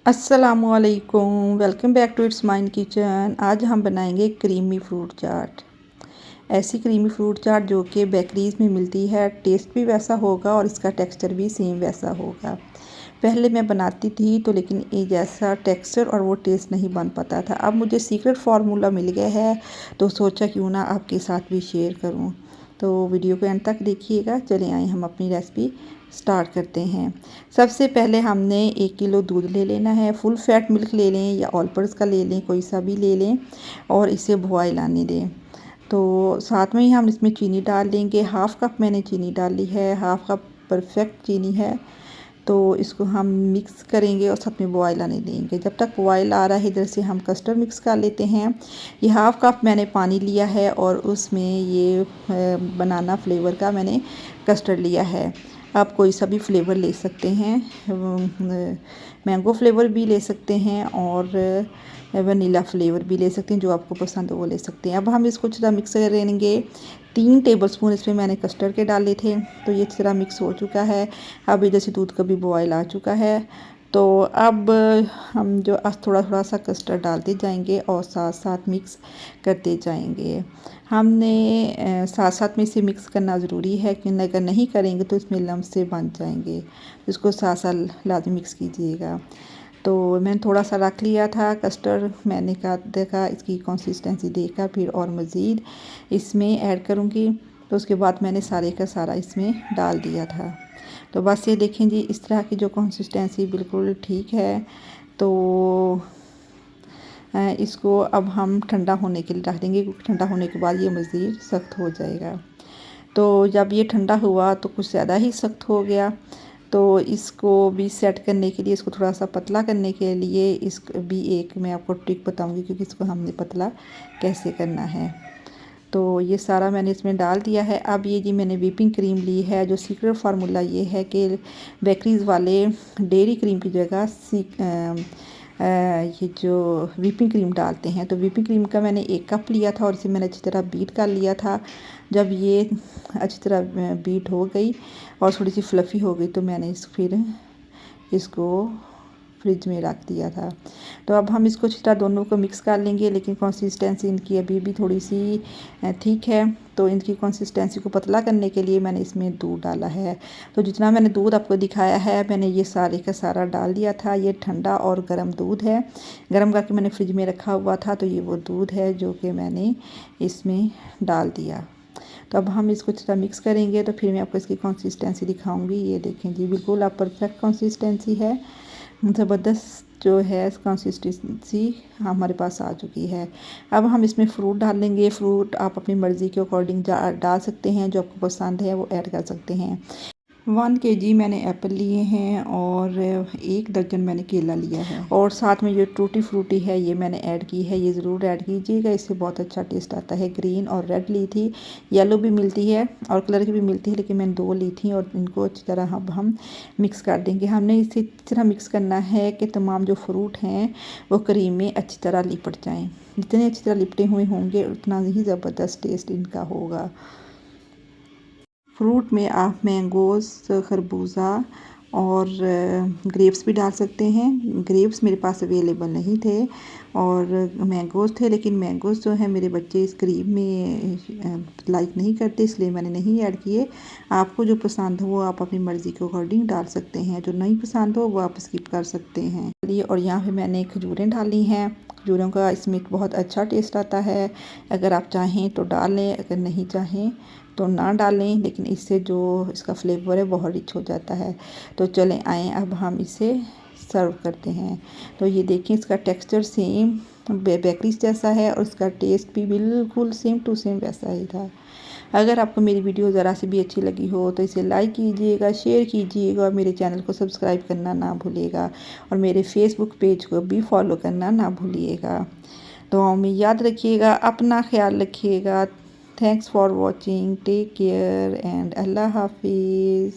अस्सलामुअलैकुम, welcome back to it's mine kitchen. आज हम बनाएंगे क्रीमी फ्रूट चाट। ऐसी क्रीमी फ्रूट चाट जो कि बेकरीज़ में मिलती है, टेस्ट भी वैसा होगा और इसका टेक्सचर भी सेम वैसा होगा। पहले मैं बनाती थी तो लेकिन ये जैसा टेक्सचर और वो टेस्ट नहीं बन पाता था। अब मुझे सीक्रेट फार्मूला मिल गया है तो सोचा क्यों ना आपके साथ भी शेयर करूँ। तो वीडियो को एंड तक देखिएगा। चले आए हम अपनी रेसिपी स्टार्ट करते हैं। सबसे पहले हमने 1 किलो दूध ले लेना है। फुल फैट मिल्क ले लें या ऑल पर्पस का ले लें, कोई सा भी ले लें और इसे बॉयल आने दें। तो साथ में ही हम इसमें चीनी डाल लेंगे। हाफ़ कप मैंने चीनी डाली है, हाफ़ कप परफेक्ट चीनी है। तो इसको हम मिक्स करेंगे और साथ में बॉयल आने देंगे। जब तक बॉयल आ रहा है इधर से हम कस्टर्ड मिक्स कर लेते हैं। ये हाफ़ कप मैंने पानी लिया है और उसमें ये बनाना फ्लेवर का मैंने कस्टर्ड लिया है। आप कोई सा भी फ्लेवर ले सकते हैं, मैंगो फ्लेवर भी ले सकते हैं और वनीला फ्लेवर भी ले सकते हैं, जो आपको पसंद हो वो ले सकते हैं। अब हम इसको अच्छी तरह मिक्स करेंगे। 3 टेबलस्पून इसमें मैंने कस्टर्ड के डाले थे, तो ये अच्छी तरह मिक्स हो चुका है। अब इधर से दूध का भी बॉयल आ चुका है। तो अब हम जो थोड़ा थोड़ा सा कस्टर्ड डालते जाएंगे और साथ साथ मिक्स करते जाएंगे। हमने साथ साथ में इसे मिक्स करना ज़रूरी है, कि अगर नहीं करेंगे तो इसमें लम्ब से बन जाएंगे। इसको साथ साथ लाजमी मिक्स कीजिएगा। तो मैंने थोड़ा सा रख लिया था कस्टर्ड, मैंने कहा देखा इसकी कंसिस्टेंसी देखा, फिर और मज़ीद इसमें ऐड करूँगी। तो उसके बाद मैंने सारे का सारा इसमें डाल दिया था। तो बस ये देखें जी, इस तरह की जो कंसिस्टेंसी बिल्कुल ठीक है। तो इसको अब हम ठंडा होने के लिए रख देंगे, क्योंकि ठंडा होने के बाद ये मज़ीद सख्त हो जाएगा। तो जब ये ठंडा हुआ तो कुछ ज़्यादा ही सख्त हो गया। तो इसको भी सेट करने के लिए, इसको थोड़ा सा पतला करने के लिए इस भी एक मैं आपको ट्रिक बताऊंगी, क्योंकि इसको हमने पतला कैसे करना है। तो ये सारा मैंने इसमें डाल दिया है। अब ये जी मैंने व्हिपिंग क्रीम ली है। जो सीक्रेट फार्मूला ये है कि बेकरीज़ वाले डेयरी क्रीम की जगह ये जो व्हिपिंग क्रीम डालते हैं। तो व्हिपिंग क्रीम का मैंने 1 कप लिया था और इसे मैंने अच्छी तरह बीट कर लिया था। जब ये अच्छी तरह बीट हो गई और थोड़ी सी फ्लफ़ी हो गई तो मैंने फिर इसको फ्रिज में रख दिया था। तो अब हम इसको अच्छी तरह दोनों को मिक्स कर लेंगे, लेकिन कंसिस्टेंसी इनकी अभी भी थोड़ी सी ठीक है। तो इनकी कंसिस्टेंसी को पतला करने के लिए मैंने इसमें दूध डाला है। तो जितना मैंने दूध आपको दिखाया है मैंने ये सारे का सारा डाल दिया था। ये ठंडा और गर्म दूध है, गर्म करके मैंने फ्रिज में रखा हुआ था। तो ये वो दूध है जो कि मैंने इसमें डाल दिया। तो अब हम इसको अच्छी तरह मिक्स करेंगे, तो फिर मैं आपको इसकी कंसिस्टेंसी दिखाऊंगी। ये देखें जी, बिल्कुल आप परफेक्ट कंसिस्टेंसी है, ज़बरदस्त जो है कंसिस्टेंसी हमारे पास आ चुकी है। अब हम इसमें फ़्रूट डालेंगे। फ़्रूट आप अपनी मर्ज़ी के अकॉर्डिंग डाल सकते हैं, जो आपको पसंद है वो ऐड कर सकते हैं। 1 kg मैंने एप्पल लिए हैं और 1 दर्जन मैंने केला लिया है। और साथ में जो टूटी फ्रूटी है ये मैंने ऐड की है, ये ज़रूर ऐड कीजिएगा, इससे बहुत अच्छा टेस्ट आता है। ग्रीन और रेड ली थी, येलो भी मिलती है और कलर की भी मिलती है, लेकिन मैंने 2 ली थी। और इनको अच्छी तरह अब हम मिक्स कर देंगे। हमने इसी तरह मिक्स करना है कि तमाम जो फ्रूट हैं वो क्रीम में अच्छी तरह लिपट जाएँ। जितने अच्छी तरह लिपटे हुए होंगे उतना ही ज़बरदस्त टेस्ट इनका होगा। फ्रूट में आप मैंगोज़, खरबूजा और ग्रेप्स भी डाल सकते हैं। ग्रेप्स मेरे पास अवेलेबल नहीं थे और मैंगोज़ थे, लेकिन मैंगोज़ जो है मेरे बच्चे इस क्रीम में लाइक नहीं करते, इसलिए मैंने नहीं ऐड किए। आपको जो पसंद हो वो आप अपनी मर्ज़ी के अकॉर्डिंग डाल सकते हैं, जो नहीं पसंद हो वो आप स्किप कर सकते हैं। और यहाँ पे मैंने खजूरें डाली हैं। खजूरों का इसमें बहुत अच्छा टेस्ट आता है। अगर आप चाहें तो डाल लें, अगर नहीं चाहें तो ना डालें, लेकिन इससे जो इसका फ्लेवर है बहुत रिच हो जाता है। तो चलें आएँ अब हम इसे सर्व करते हैं। तो ये देखें, इसका टेक्सचर सेम बेकरीज जैसा है और इसका टेस्ट भी बिल्कुल सेम टू सेम वैसा ही था। अगर आपको मेरी वीडियो ज़रा सी भी अच्छी लगी हो तो इसे लाइक कीजिएगा, शेयर कीजिएगा और मेरे चैनल को सब्सक्राइब करना ना भूलिएगा और मेरे फेसबुक पेज को भी फॉलो करना ना भूलिएगा। दुआओं में याद रखिएगा, अपना ख्याल रखिएगा। Thanks for watching. Take care and Allah Hafiz.